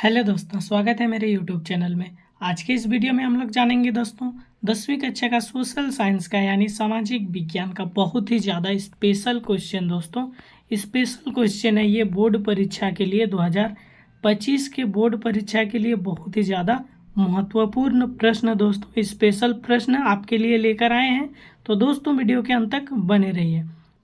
Hello दोस्तों, स्वागत है मेरे यूट्यूब चैनल में। आज के इस वीडियो में हम लोग जानेंगे दोस्तों 10वीं कक्षा का सोशल साइंस का यानी सामाजिक विज्ञान का बहुत ही ज़्यादा स्पेशल क्वेश्चन। दोस्तों स्पेशल क्वेश्चन है ये, बोर्ड परीक्षा के लिए 2025 के बोर्ड परीक्षा के लिए बहुत ही ज़्यादा महत्वपूर्ण प्रश्न दोस्तों, स्पेशल प्रश्न आपके लिए लेकर आए हैं। तो दोस्तों वीडियो के अंत तक बने रहिए।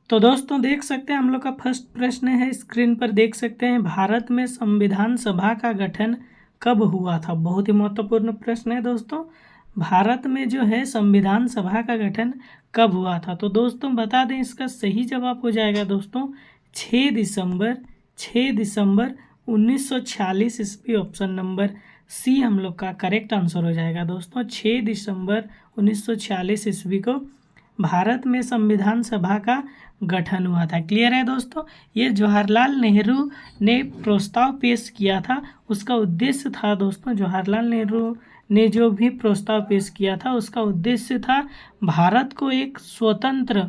तो दोस्तों देख सकते हैं हम लोग का फर्स्ट प्रश्न है, स्क्रीन पर देख सकते हैं, भारत में संविधान सभा का गठन कब हुआ था। बहुत ही महत्वपूर्ण प्रश्न है दोस्तों, भारत में जो है संविधान सभा का गठन कब हुआ था। तो दोस्तों बता दें इसका सही जवाब हो जाएगा दोस्तों 6 दिसंबर 1946 ईस्वी। ऑप्शन नंबर सी हम लोग का करेक्ट आंसर हो जाएगा दोस्तों। 6 दिसंबर 1946 ईस्वी को भारत में संविधान सभा का गठन हुआ था। क्लियर है दोस्तों, ये जवाहरलाल नेहरू ने प्रस्ताव पेश किया था। उसका उद्देश्य था दोस्तों, जवाहरलाल नेहरू ने जो भी प्रस्ताव पेश किया था उसका उद्देश्य था भारत को एक स्वतंत्र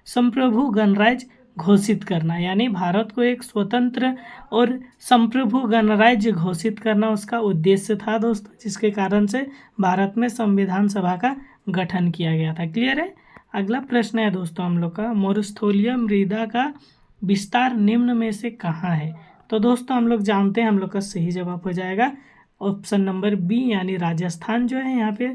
संप्रभु गणराज्य घोषित करना, यानी भारत को एक स्वतंत्र और संप्रभु गणराज्य घोषित करना उसका उद्देश्य था दोस्तों, जिसके कारण से भारत में संविधान सभा का गठन किया गया था। क्लियर है। अगला प्रश्न है दोस्तों हम लोग का, मरुस्थलीय मृदा का विस्तार निम्न में से कहाँ है। तो दोस्तों हम लोग जानते हैं, हम लोग का सही जवाब हो जाएगा ऑप्शन नंबर बी, यानी राजस्थान जो है यहाँ पे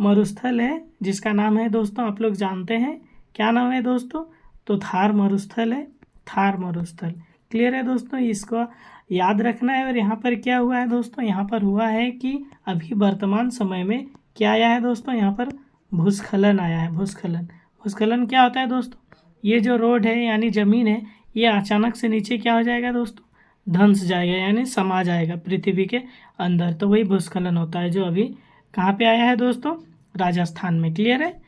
मरुस्थल है, जिसका नाम है दोस्तों आप लोग जानते हैं क्या नाम है दोस्तों, तो थार मरुस्थल है, थार मरुस्थल। क्लियर है दोस्तों, इसको याद रखना है। और यहाँ पर क्या हुआ है दोस्तों, यहाँ पर हुआ है कि अभी वर्तमान समय में क्या आया है दोस्तों, यहाँ पर भूस्खलन आया है। भूस्खलन क्या होता है दोस्तों, ये जो रोड है यानी ज़मीन है, ये अचानक से नीचे क्या हो जाएगा दोस्तों, धंस जाएगा, यानी समा जाएगा पृथ्वी के अंदर। तो वही भूस्खलन होता है जो अभी कहाँ पे आया है दोस्तों, राजस्थान में। क्लियर है।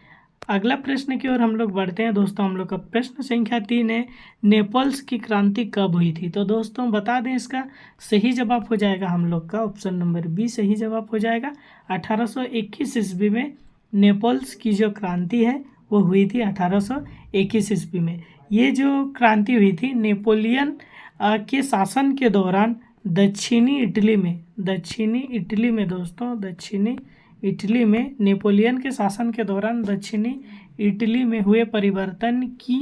अगला प्रश्न की ओर हम लोग बढ़ते हैं दोस्तों। हम लोग का प्रश्न संख्या 3 है, नेपल्स की क्रांति कब हुई थी। तो दोस्तों बता दें इसका सही जवाब हो जाएगा हम लोग का ऑप्शन नंबर बी सही जवाब हो जाएगा। 1821 ईस्वी में नेपल्स की जो क्रांति है वो हुई थी 1821 ईस्वी में। ये जो क्रांति हुई थी नेपोलियन के शासन के दौरान दक्षिणी इटली में नेपोलियन के शासन के दौरान दक्षिणी इटली में हुए परिवर्तन की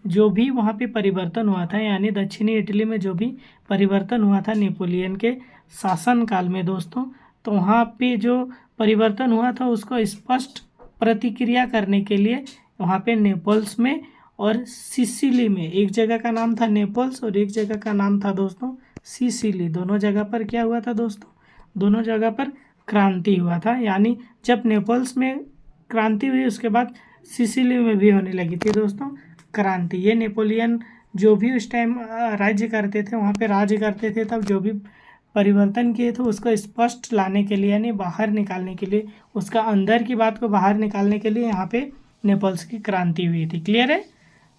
जो भी वहाँ पे परिवर्तन हुआ था, यानी दक्षिणी इटली में जो भी परिवर्तन हुआ था नेपोलियन के शासन काल में दोस्तों, तो वहाँ पे जो परिवर्तन हुआ था उसको स्पष्ट प्रतिक्रिया करने के लिए वहाँ पे नेपल्स में और सिसिली में, एक जगह का नाम था नेपल्स और एक जगह का नाम था दोस्तों सिसिली, दोनों जगह पर क्या हुआ था दोस्तों, दोनों जगह पर क्रांति हुआ था। यानी जब नेपल्स में क्रांति हुई उसके बाद सिसिली में भी होने लगी थी दोस्तों क्रांति। ये नेपोलियन जो भी उस टाइम राज्य करते थे, वहाँ पे राज्य करते थे, तब जो भी परिवर्तन किए थे उसको स्पष्ट लाने के लिए, यानी बाहर निकालने के लिए, उसका अंदर की बात को बाहर निकालने के लिए यहाँ पे नेपल्स की क्रांति हुई थी। क्लियर है।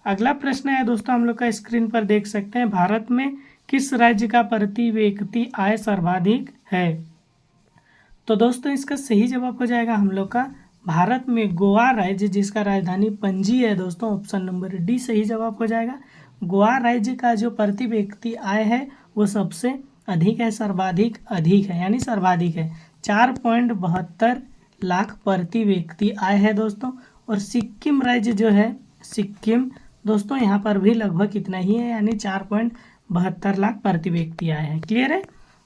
अगला प्रश्न है दोस्तों हम लोग का स्क्रीन पर देख सकते हैं, भारत में किस राज्य का प्रति व्यक्ति आय सर्वाधिक है। तो दोस्तों इसका सही जवाब हो जाएगा हम लोग का भारत में गोवा राज्य, जिसका राजधानी पणजी है दोस्तों, ऑप्शन नंबर डी सही जवाब हो जाएगा। गोवा राज्य का जो प्रति व्यक्ति आय है वो सबसे अधिक है, सर्वाधिक अधिक है, यानी सर्वाधिक है, 4.72 लाख प्रति व्यक्ति आय है दोस्तों। और सिक्किम राज्य जो है, सिक्किम दोस्तों यहाँ पर भी लगभग इतना ही है, यानी 4.72 लाख प्रति व्यक्ति आय है। क्लियर है।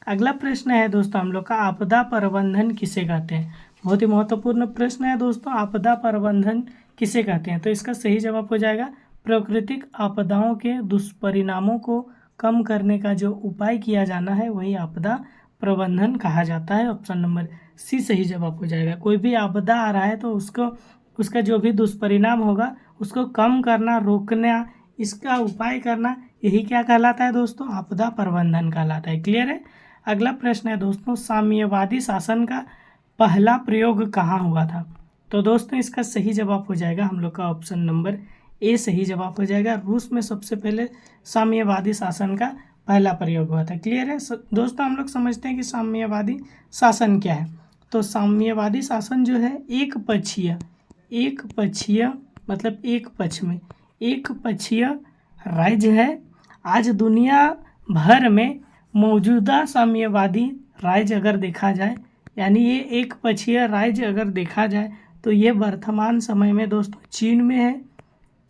अगला प्रश्न है दोस्तों हम लोग का, आपदा प्रबंधन किसे कहते हैं। बहुत ही महत्वपूर्ण प्रश्न है दोस्तों, आपदा प्रबंधन किसे कहते हैं। तो इसका सही जवाब हो जाएगा, प्राकृतिक आपदाओं के दुष्परिणामों को कम करने का जो उपाय किया जाना है वही आपदा प्रबंधन कहा जाता है। ऑप्शन नंबर सी सही जवाब हो जाएगा। कोई भी आपदा आ रहा है तो उसका जो भी दुष्परिणाम होगा उसको कम करना, रोकना, इसका उपाय करना, यही क्या कहलाता है दोस्तों, आपदा प्रबंधन कहलाता है। क्लियर है। अगला प्रश्न है दोस्तों, साम्यवादी शासन का पहला प्रयोग कहाँ हुआ था। तो दोस्तों इसका सही जवाब हो जाएगा हम लोग का ऑप्शन नंबर ए सही जवाब हो जाएगा। रूस में सबसे पहले साम्यवादी शासन का पहला प्रयोग हुआ था। क्लियर है दोस्तों। हम लोग समझते हैं कि साम्यवादी शासन क्या है। तो साम्यवादी शासन जो है एक पक्षीय मतलब एक पक्ष में एक पक्षीय राज्य है। आज दुनिया भर में मौजूदा साम्यवादी राज्य अगर देखा जाए, यानी ये एक पक्षीय राज्य अगर देखा जाए तो ये वर्तमान समय में दोस्तों चीन में है।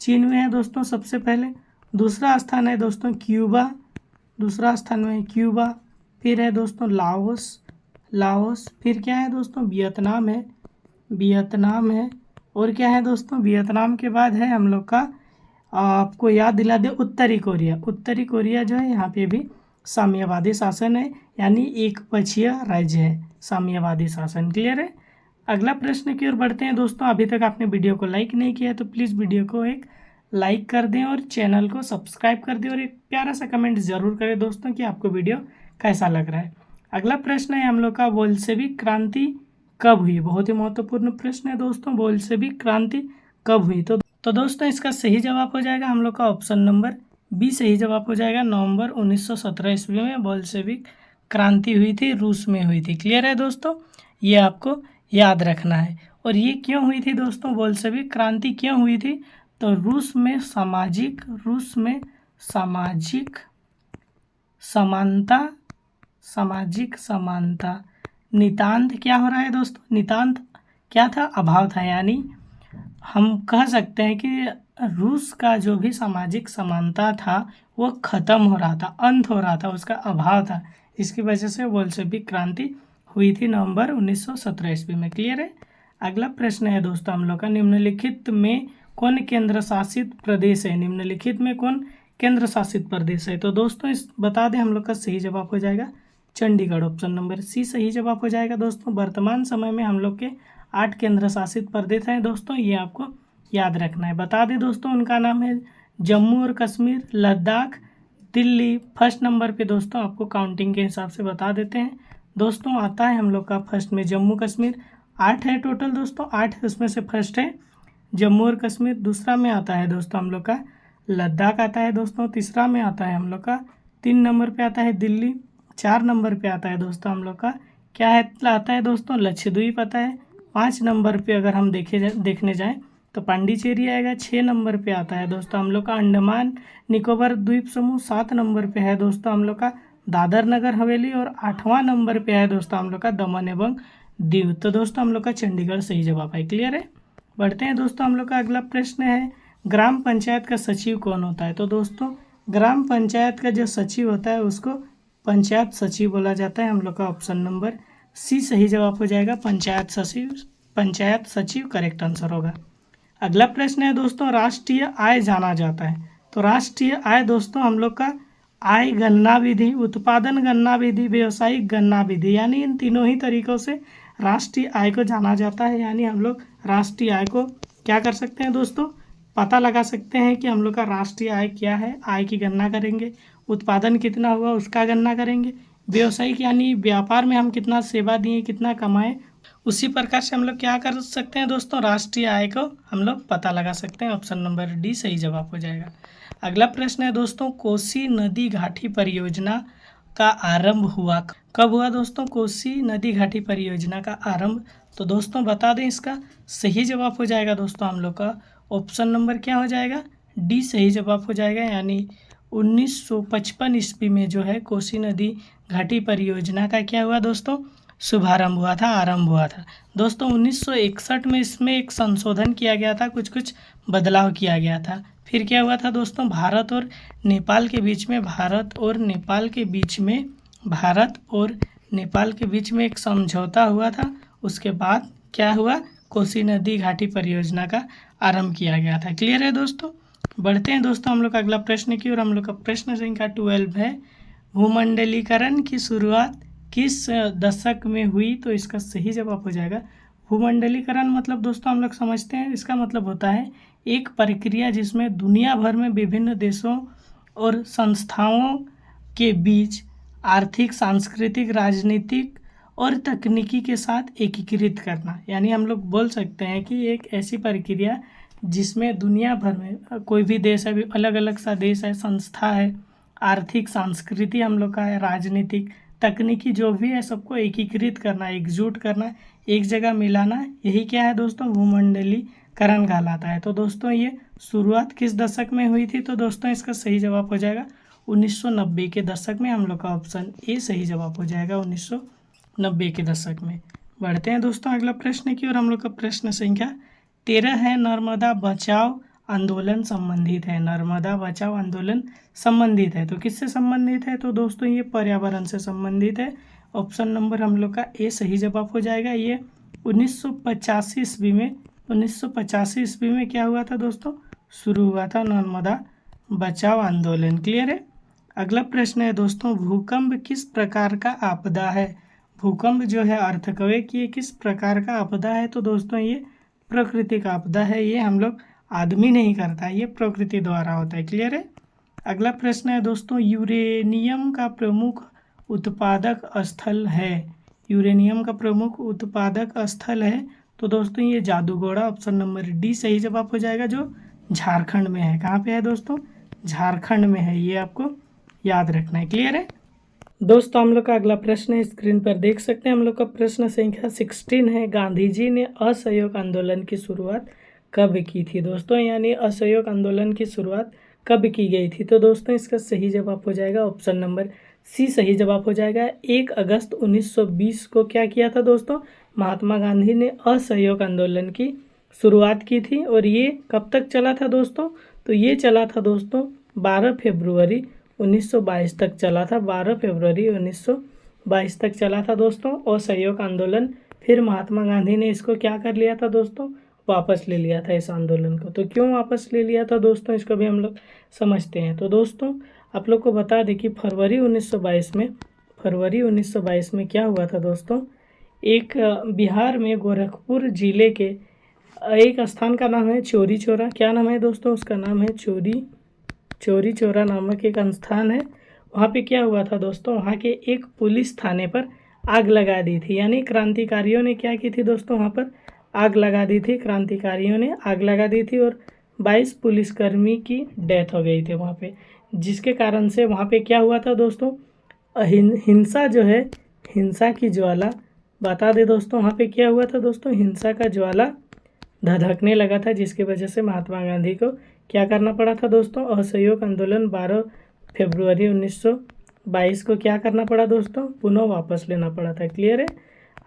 चीन में है दोस्तों सबसे पहले। दूसरा स्थान है दोस्तों क्यूबा, दूसरा स्थान में है क्यूबा। फिर है दोस्तों लाओस। फिर क्या है दोस्तों वियतनाम है। और क्या है दोस्तों वियतनाम के बाद है हम लोग का, आपको याद दिला दे, उत्तरी कोरिया जो है यहाँ पे भी साम्यवादी शासन है, यानी एक पक्षीय राज्य है, साम्यवादी शासन। क्लियर है। अगला प्रश्न की ओर बढ़ते हैं दोस्तों। अभी तक आपने वीडियो को लाइक नहीं किया है तो प्लीज़ वीडियो को एक लाइक कर दें और चैनल को सब्सक्राइब कर दें और एक प्यारा सा कमेंट जरूर करें दोस्तों कि आपको वीडियो कैसा लग रहा है। अगला प्रश्न है हम लोग का, बोल्शेविक क्रांति कब हुई। बहुत ही महत्वपूर्ण प्रश्न है दोस्तों, बोल्शेविक क्रांति कब हुई। तो दोस्तों इसका सही जवाब हो जाएगा हम लोग का ऑप्शन नंबर बी सही जवाब हो जाएगा। नवंबर 1917 ईस्वी में बोल्शेविक क्रांति हुई थी, रूस में हुई थी। क्लियर है दोस्तों, ये आपको याद रखना है। और ये क्यों हुई थी दोस्तों, बोल्शेविक क्रांति क्यों हुई थी, तो रूस में सामाजिक समानता नितांत क्या हो रहा है दोस्तों, नितांत क्या था, अभाव था। यानी हम कह सकते हैं कि रूस का जो भी सामाजिक समानता था वो खत्म हो रहा था, अंत हो रहा था, उसका अभाव था। इसकी वजह से बोल्शेविक क्रांति हुई थी नवंबर 1917 ईस्वी में। क्लियर है। अगला प्रश्न है दोस्तों हम लोग का, निम्नलिखित में कौन केंद्र शासित प्रदेश है। निम्नलिखित में कौन केंद्र शासित प्रदेश है। तो दोस्तों इस बता दें हम लोग का सही जवाब हो जाएगा चंडीगढ़। ऑप्शन नंबर सी सही जवाब हो जाएगा दोस्तों। वर्तमान समय में हम लोग के 8 केंद्र शासित प्रदेश हैं दोस्तों, ये आपको याद रखना है। बता दें दोस्तों उनका नाम है जम्मू और कश्मीर, लद्दाख, दिल्ली। फर्स्ट नंबर पे दोस्तों आपको काउंटिंग के हिसाब से बता देते हैं दोस्तों, आता है हम लोग का फर्स्ट में जम्मू कश्मीर। 8 है टोटल दोस्तों, 8 उसमें से फर्स्ट है जम्मू और कश्मीर। दूसरा में आता है दोस्तों हम लोग का लद्दाख आता है दोस्तों। तीसरा में आता है हम लोग का 3 नंबर पे आता है दिल्ली। 4 नंबर पे आता है दोस्तों हम लोग का क्या है, आता है दोस्तों लक्षद्वीप आता है। 5 नंबर पे अगर हम देखने जाएं तो पांडिचेरी आएगा। 6 नंबर पे आता है दोस्तों हम लोग का अंडमान निकोबार द्वीप समूह। 7 नंबर पे है दोस्तों हम लोग का दादर नगर हवेली। और 8वां नंबर पे है दोस्तों हम लोग का दमन एवं दीव। तो दोस्तों हम लोग का चंडीगढ़ सही जवाब है। क्लियर है। बढ़ते हैं दोस्तों हम लोग का अगला प्रश्न है, ग्राम पंचायत का सचिव कौन होता है। तो दोस्तों ग्राम पंचायत का जो सचिव होता है उसको पंचायत सचिव बोला जाता है। हम लोग का ऑप्शन नंबर सी सही जवाब हो जाएगा, पंचायत सचिव करेक्ट आंसर होगा। अगला प्रश्न है दोस्तों, राष्ट्रीय आय जाना जाता है। तो राष्ट्रीय आय दोस्तों हम लोग का आय गणना विधि, उत्पादन गणना विधि, व्यवसायिक गणना विधि, यानी इन तीनों ही तरीकों से राष्ट्रीय आय को जाना जाता है। यानी हम लोग राष्ट्रीय आय को क्या कर सकते हैं दोस्तों, पता लगा सकते हैं कि हम लोग का राष्ट्रीय आय क्या है। आय की गणना करेंगे, उत्पादन कितना हुआ उसका गणना करेंगे, व्यवसायिक यानी व्यापार में हम कितना सेवा दिए, कितना कमाए, उसी प्रकार से हम लोग क्या कर सकते हैं दोस्तों, राष्ट्रीय आय को हम लोग पता लगा सकते हैं। ऑप्शन नंबर डी सही जवाब हो जाएगा। अगला प्रश्न है दोस्तों, कोसी नदी घाटी परियोजना का आरंभ हुआ कब हुआ दोस्तों, कोसी नदी घाटी परियोजना का आरंभ। तो दोस्तों बता दें इसका सही जवाब हो जाएगा दोस्तों हम लोग का ऑप्शन नंबर क्या हो जाएगा, डी सही जवाब हो जाएगा। यानी 1955 ईस्वी में जो है कोसी नदी घाटी परियोजना का क्या हुआ दोस्तों, शुभारंभ हुआ था, आरंभ हुआ था दोस्तों। 1961 में इसमें एक संशोधन किया गया था, कुछ बदलाव किया गया था। फिर क्या हुआ था दोस्तों, भारत और नेपाल के बीच में एक समझौता हुआ था। उसके बाद क्या हुआ, कोसी नदी घाटी परियोजना का आरंभ किया गया था। क्लियर है दोस्तों। बढ़ते हैं दोस्तों हम लोग का अगला प्रश्न की और हम लोग का प्रश्न संख्या 12 है, भूमंडलीकरण की शुरुआत किस दशक में हुई। तो इसका सही जवाब हो जाएगा, भूमंडलीकरण मतलब दोस्तों हम लोग समझते हैं इसका मतलब होता है एक प्रक्रिया जिसमें दुनिया भर में विभिन्न देशों और संस्थाओं के बीच आर्थिक, सांस्कृतिक, राजनीतिक और तकनीकी के साथ एकीकृत करना। यानी हम लोग बोल सकते हैं कि एक ऐसी प्रक्रिया जिसमें दुनिया भर में कोई भी देश है, अलग अलग सा देश है, संस्था है, आर्थिक, सांस्कृतिक हम लोग का है, राजनीतिक, तकनीकी जो भी है सबको एकीकृत करना, एकजुट करना, एक जगह मिलाना, यही क्या है दोस्तों, भूमंडलीकरण कहलाता है। तो दोस्तों ये शुरुआत किस दशक में हुई थी। तो दोस्तों इसका सही जवाब हो जाएगा 1990 के दशक में। हम लोग का ऑप्शन ए सही जवाब हो जाएगा, 90 के दशक में। बढ़ते हैं दोस्तों अगला प्रश्न की और हम लोग का प्रश्न संख्या 13 है, नर्मदा बचाओ आंदोलन संबंधित है। नर्मदा बचाओ आंदोलन संबंधित है तो किससे संबंधित है? तो दोस्तों ये पर्यावरण से संबंधित है। ऑप्शन नंबर हम लोग का ए सही जवाब हो जाएगा। ये 1985 ईस्वी में 1985 ईस्वी में क्या हुआ था दोस्तों? शुरू हुआ था नर्मदा बचाओ आंदोलन। क्लियर है। अगला प्रश्न है दोस्तों, भूकंप किस प्रकार का आपदा है? भूकंप जो है अर्थक्वेक, ये किस प्रकार का आपदा है? तो दोस्तों ये प्राकृतिक आपदा है। ये हम लोग आदमी नहीं करता, ये प्रकृति द्वारा होता है। क्लियर है। अगला प्रश्न है दोस्तों, यूरेनियम का प्रमुख उत्पादक स्थल है। यूरेनियम का प्रमुख उत्पादक स्थल है तो दोस्तों ये जादूगोड़ा, ऑप्शन नंबर डी सही जवाब हो जाएगा, जो झारखंड में है। कहाँ पे है दोस्तों? झारखंड में है, ये आपको याद रखना है। क्लियर है दोस्तों। हम लोग का अगला प्रश्न स्क्रीन पर देख सकते हैं। हम लोग का प्रश्न संख्या 16 है, गांधी जी ने असहयोग आंदोलन की शुरुआत कब की थी? दोस्तों यानी असहयोग आंदोलन की शुरुआत कब की गई थी? तो दोस्तों इसका सही जवाब हो जाएगा ऑप्शन नंबर सी सही जवाब हो जाएगा। 1 अगस्त 1920 को क्या किया था दोस्तों? महात्मा गांधी ने असहयोग आंदोलन की शुरुआत की थी। और ये कब तक चला था दोस्तों? तो ये चला था दोस्तों 12 फरवरी 1922 तक चला था। 12 फरवरी 1922 तक चला था दोस्तों असहयोग आंदोलन। फिर महात्मा गांधी ने इसको क्या कर लिया था दोस्तों? वापस ले लिया था इस आंदोलन को। तो क्यों वापस ले लिया था दोस्तों, इसको भी हम लोग समझते हैं। तो दोस्तों आप लोग को बता दें कि फरवरी 1922 में क्या हुआ था दोस्तों? एक बिहार में गोरखपुर जिले के एक स्थान का नाम है चौरी चौरा। क्या नाम है दोस्तों? उसका नाम है चौरी चौरा नामक एक स्थान है। वहाँ पे क्या हुआ था दोस्तों? वहाँ के एक पुलिस थाने पर आग लगा दी थी। यानी क्रांतिकारियों ने क्या की थी दोस्तों? वहाँ पर आग लगा दी थी। क्रांतिकारियों ने आग लगा दी थी और 22 पुलिसकर्मी की डेथ हो गई थी वहाँ पे, जिसके कारण से वहाँ पे क्या हुआ था दोस्तों? हिंसा जो है, हिंसा की ज्वाला, बता दे दोस्तों वहाँ पे क्या हुआ था दोस्तों? हिंसा का ज्वाला धधकने लगा था, जिसकी वजह से महात्मा गांधी को क्या करना पड़ा था दोस्तों? असहयोग आंदोलन 12 फरवरी 1922 को क्या करना पड़ा दोस्तों? पुनः वापस लेना पड़ा था। क्लियर है।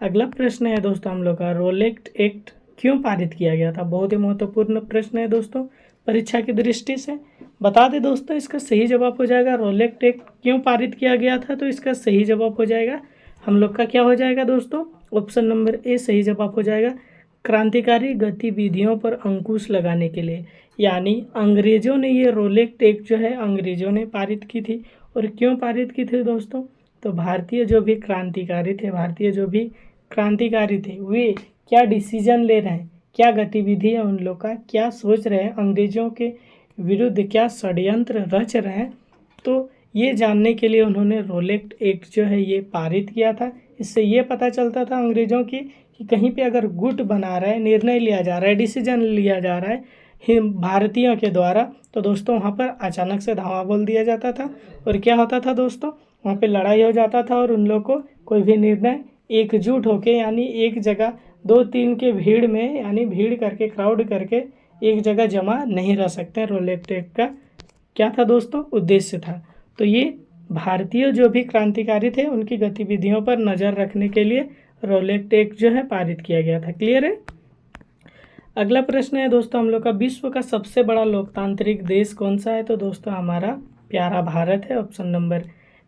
अगला प्रश्न है दोस्तों हम लोग का, रोलेट एक्ट क्यों पारित किया गया था? बहुत ही महत्वपूर्ण प्रश्न है दोस्तों परीक्षा की दृष्टि से। बता दें दोस्तों इसका सही जवाब हो जाएगा, रोलेट एक्ट क्यों पारित किया गया था? तो इसका सही जवाब हो जाएगा हम लोग का क्या हो जाएगा दोस्तों? ऑप्शन नंबर ए सही जवाब हो जाएगा, क्रांतिकारी गतिविधियों पर अंकुश लगाने के लिए। यानी अंग्रेजों ने ये रोलेट एक्ट जो है अंग्रेजों ने पारित की थी। और क्यों पारित की थी दोस्तों? तो भारतीय जो भी क्रांतिकारी थे वे क्या डिसीजन ले रहे हैं, क्या गतिविधि है उन लोग का, क्या सोच रहे हैं, अंग्रेजों के विरुद्ध क्या षड्यंत्र रच रहे हैं, तो ये जानने के लिए उन्होंने रोलेट एक्ट जो है ये पारित किया था। इससे ये पता चलता था अंग्रेजों की कि कहीं पे अगर गुट बना रहा है, निर्णय लिया जा रहा है, डिसीजन लिया जा रहा है भारतीयों के द्वारा, तो दोस्तों वहाँ पर अचानक से धावा बोल दिया जाता था। और क्या होता था दोस्तों? वहाँ पे लड़ाई हो जाता था और उन लोग को कोई भी निर्णय एकजुट होके, यानी एक जगह 2-3 के भीड़ में, यानी भीड़ करके, क्राउड करके एक जगह जमा नहीं रह सकते। रोलेट एक्ट का क्या था दोस्तों? उद्देश्य था। तो ये भारतीय जो भी क्रांतिकारी थे उनकी गतिविधियों पर नज़र रखने के लिए रोलेट एक्ट जो है पारित किया गया था। क्लियर है। अगला प्रश्न है दोस्तों हम लोग का, विश्व का सबसे बड़ा लोकतांत्रिक देश कौन सा है? तो दोस्तों हमारा प्यारा भारत है। ऑप्शन नंबर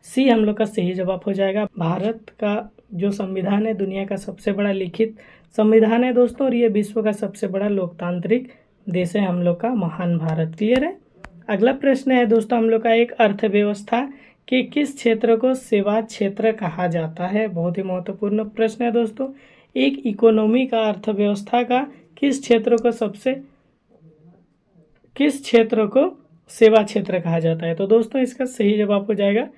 सी हम लोग का सही जवाब हो जाएगा। भारत का जो संविधान है दुनिया का सबसे बड़ा लिखित संविधान है दोस्तों, और ये विश्व का सबसे बड़ा लोकतांत्रिक देश है हम लोग का महान भारत। क्लियर है। अगला प्रश्न है दोस्तों हम लोग का, एक अर्थव्यवस्था के किस क्षेत्र को सेवा क्षेत्र कहा जाता है? बहुत ही महत्वपूर्ण प्रश्न है दोस्तों। एक इकोनॉमी का, अर्थव्यवस्था का किस क्षेत्र को सेवा क्षेत्र कहा जाता है? तो दोस्तों इसका सही जवाब हो जाएगा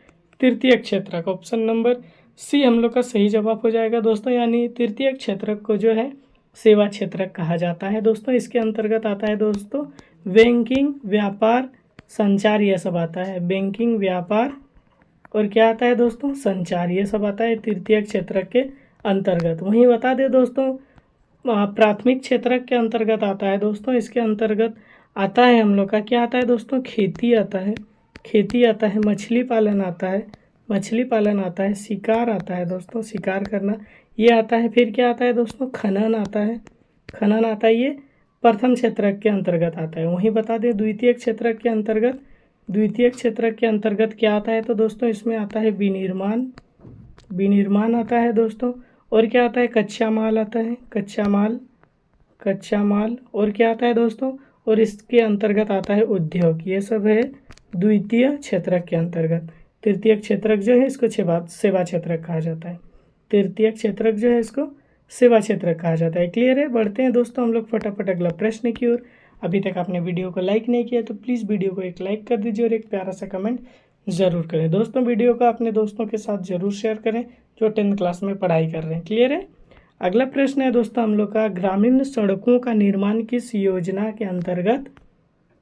तृतीय क्षेत्र का। ऑप्शन नंबर सी हम लोग का सही जवाब हो जाएगा दोस्तों। यानी तृतीय क्षेत्र को जो है सेवा क्षेत्र कहा जाता है दोस्तों। इसके अंतर्गत आता है दोस्तों बैंकिंग, व्यापार, संचार, ये सब आता है। बैंकिंग, व्यापार और क्या आता है दोस्तों? संचार, ये सब आता है तृतीय क्षेत्र के अंतर्गत। वहीं बता दें दोस्तों प्राथमिक क्षेत्र के अंतर्गत आता है दोस्तों। इसके अंतर्गत आता है हम लोग का क्या आता है दोस्तों? खेती आता है, मछली पालन आता है, मछली पालन आता है, शिकार आता है दोस्तों, शिकार करना ये आता है। फिर क्या आता है दोस्तों, खनन आता है, खनन आता है, ये प्रथम क्षेत्रक के अंतर्गत आता है। वहीं बता दें द्वितीय क्षेत्रक के अंतर्गत, द्वितीय क्षेत्रक के अंतर्गत क्या आता है तो दोस्तों इसमें आता है विनिर्माण, विनिर्माण आता है दोस्तों। और क्या आता है, कच्चा माल आता है, कच्चा माल, कच्चा माल। और क्या आता है दोस्तों, और इसके अंतर्गत आता है उद्योग। ये सब है द्वितीय क्षेत्रक के अंतर्गत। तृतीय क्षेत्रक जो है इसको सेवा क्षेत्रक कहा जाता है। तृतीय क्षेत्रक जो है इसको सेवा क्षेत्रक कहा जाता है। क्लियर है। बढ़ते हैं दोस्तों हम लोग फटाफट अगला प्रश्न की ओर। अभी तक आपने वीडियो को लाइक नहीं किया तो प्लीज़ वीडियो को एक लाइक कर दीजिए और एक प्यारा सा कमेंट ज़रूर करें। दोस्तों वीडियो को अपने दोस्तों के साथ ज़रूर शेयर करें जो 10th क्लास में पढ़ाई कर रहे हैं। क्लियर है। अगला प्रश्न है दोस्तों हम लोग का, ग्रामीण सड़कों का निर्माण किस योजना के अंतर्गत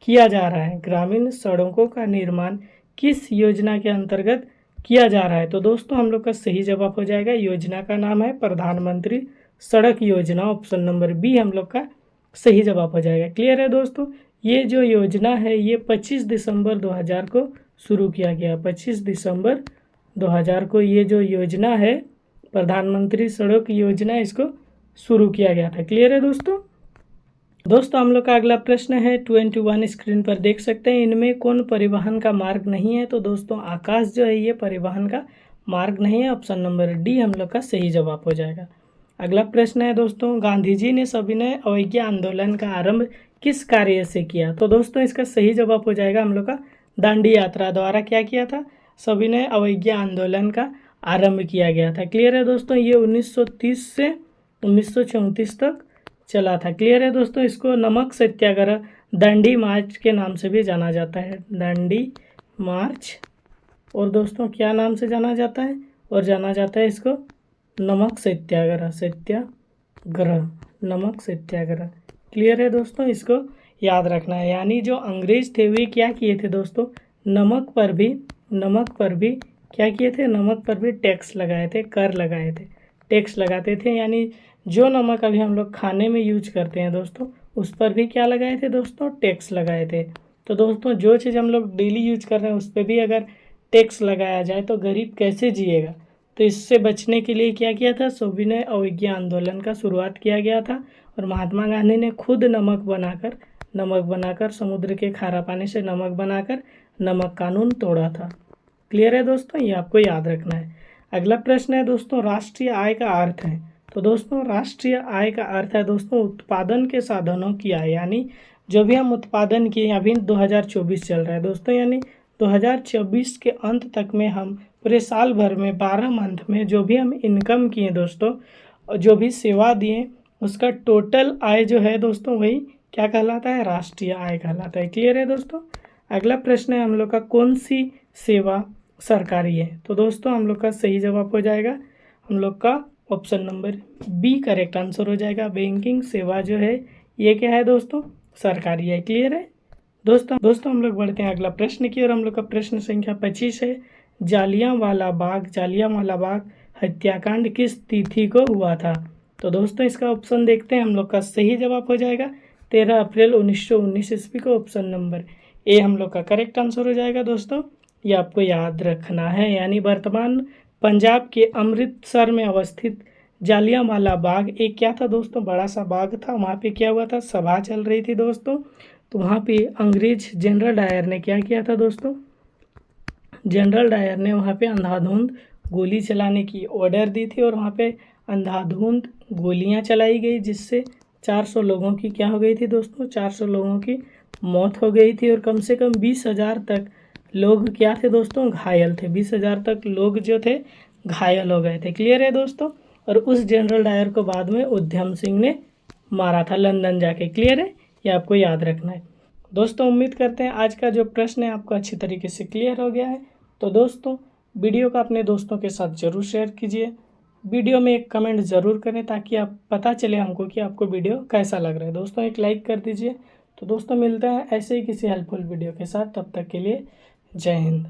किया जा रहा है? ग्रामीण सड़कों का निर्माण किस योजना के अंतर्गत किया जा रहा है? तो दोस्तों हम लोग का सही जवाब हो जाएगा, योजना का नाम है प्रधानमंत्री सड़क योजना। ऑप्शन नंबर बी हम लोग का सही जवाब हो जाएगा। क्लियर है दोस्तों। ये जो योजना है ये 25 दिसंबर 2000 को शुरू किया गया। 25 दिसंबर 2000 को ये जो योजना है प्रधानमंत्री सड़क योजना, इसको शुरू किया गया था। क्लियर है दोस्तों। दोस्तों हम लोग का अगला प्रश्न है 21 स्क्रीन पर देख सकते हैं, इनमें कौन परिवहन का मार्ग नहीं है? तो दोस्तों आकाश जो है ये परिवहन का मार्ग नहीं है। ऑप्शन नंबर डी हम लोग का सही जवाब हो जाएगा। अगला प्रश्न है दोस्तों, गांधी जी ने सविनय अवज्ञा आंदोलन का आरंभ किस कार्य से किया? तो दोस्तों इसका सही जवाब हो जाएगा हम लोग का दांडी यात्रा द्वारा क्या किया था, सविनय अवज्ञा आंदोलन का आरंभ किया गया था। क्लियर है दोस्तों। ये 1930 से 1934 तक चला था। क्लियर है दोस्तों। इसको नमक सत्याग्रह, दांडी मार्च के नाम से भी जाना जाता है, दांडी मार्च। और दोस्तों क्या नाम से जाना जाता है? और जाना जाता है इसको नमक सत्याग्रह, सत्याग्रह, नमक सत्याग्रह। क्लियर है दोस्तों। इसको याद रखना है। यानी जो अंग्रेज थे वे क्या किए थे दोस्तों, नमक पर भी क्या किए थे, नमक पर भी टैक्स लगाए थे, कर लगाए थे, टैक्स लगाते थे। यानी जो नमक अभी हम लोग खाने में यूज करते हैं दोस्तों उस पर भी क्या लगाए थे दोस्तों, टैक्स लगाए थे। तो दोस्तों जो चीज़ हम लोग डेली यूज कर रहे हैं उस पर भी अगर टैक्स लगाया जाए तो गरीब कैसे जिएगा? तो इससे बचने के लिए क्या किया था, सविनय अवज्ञा आंदोलन का शुरुआत किया गया था। और महात्मा गांधी ने खुद नमक बनाकर समुद्र के खारा पानी से नमक बनाकर नमक कानून तोड़ा था। क्लियर है दोस्तों। ये आपको याद रखना है। अगला प्रश्न है दोस्तों, राष्ट्रीय आय का अर्थ है? तो दोस्तों राष्ट्रीय आय का अर्थ है दोस्तों उत्पादन के साधनों की आय। यानी जो भी हम उत्पादन किए, अभी 2024 चल रहा है दोस्तों, यानी 2024 के अंत तक में हम पूरे साल भर में 12 मंथ में जो भी हम इनकम किए दोस्तों, जो भी सेवा दिए, उसका टोटल आय जो है दोस्तों वही क्या कहलाता है, राष्ट्रीय आय कहलाता है। क्लियर है दोस्तों। अगला प्रश्न है हम लोग का, कौन सी सेवा सरकारी है? तो दोस्तों हम लोग का सही जवाब हो जाएगा हम लोग का option number B correct answer हो जाएगा। बैंकिंग सेवा जो है ये क्या है दोस्तों, सरकारी है। क्लियर है दोस्तों हम लोग बढ़ते हैं अगला प्रश्न की और हम लोग का प्रश्न संख्या 25 है, जालियांवाला बाग हत्याकांड किस तिथि को हुआ था? तो दोस्तों इसका ऑप्शन देखते हैं। हम लोग का सही जवाब हो जाएगा 13 अप्रैल 1919 ईस्वी को। ऑप्शन नंबर ए हम लोग का करेक्ट आंसर हो जाएगा दोस्तों। ये आपको याद रखना है। यानी वर्तमान पंजाब के अमृतसर में अवस्थित जालियांवाला बाग एक क्या था दोस्तों, बड़ा सा बाग था। वहाँ पे क्या हुआ था, सभा चल रही थी दोस्तों। तो वहाँ पे अंग्रेज जनरल डायर ने क्या किया था दोस्तों, जनरल डायर ने वहाँ पे अंधाधुंध गोली चलाने की ऑर्डर दी थी। और वहाँ पे अंधाधुंध गोलियाँ चलाई गई जिससे 400 लोगों की क्या हो गई थी दोस्तों, 400 लोगों की मौत हो गई थी। और कम से कम 20,000 तक लोग क्या थे दोस्तों, घायल थे। 20,000 तक लोग जो थे घायल हो गए थे। क्लियर है दोस्तों। और उस जनरल डायर को बाद में उधम सिंह ने मारा था लंदन जाके। क्लियर है। ये आपको याद रखना है दोस्तों। उम्मीद करते हैं आज का जो प्रश्न है आपको अच्छी तरीके से क्लियर हो गया है। तो दोस्तों वीडियो को अपने दोस्तों के साथ ज़रूर शेयर कीजिए। वीडियो में एक कमेंट ज़रूर करें ताकि आप पता चले हमको कि आपको वीडियो कैसा लग रहा है। दोस्तों एक लाइक कर दीजिए। तो दोस्तों मिलते हैं ऐसे ही किसी हेल्पफुल वीडियो के साथ। तब तक के लिए जय हिंद।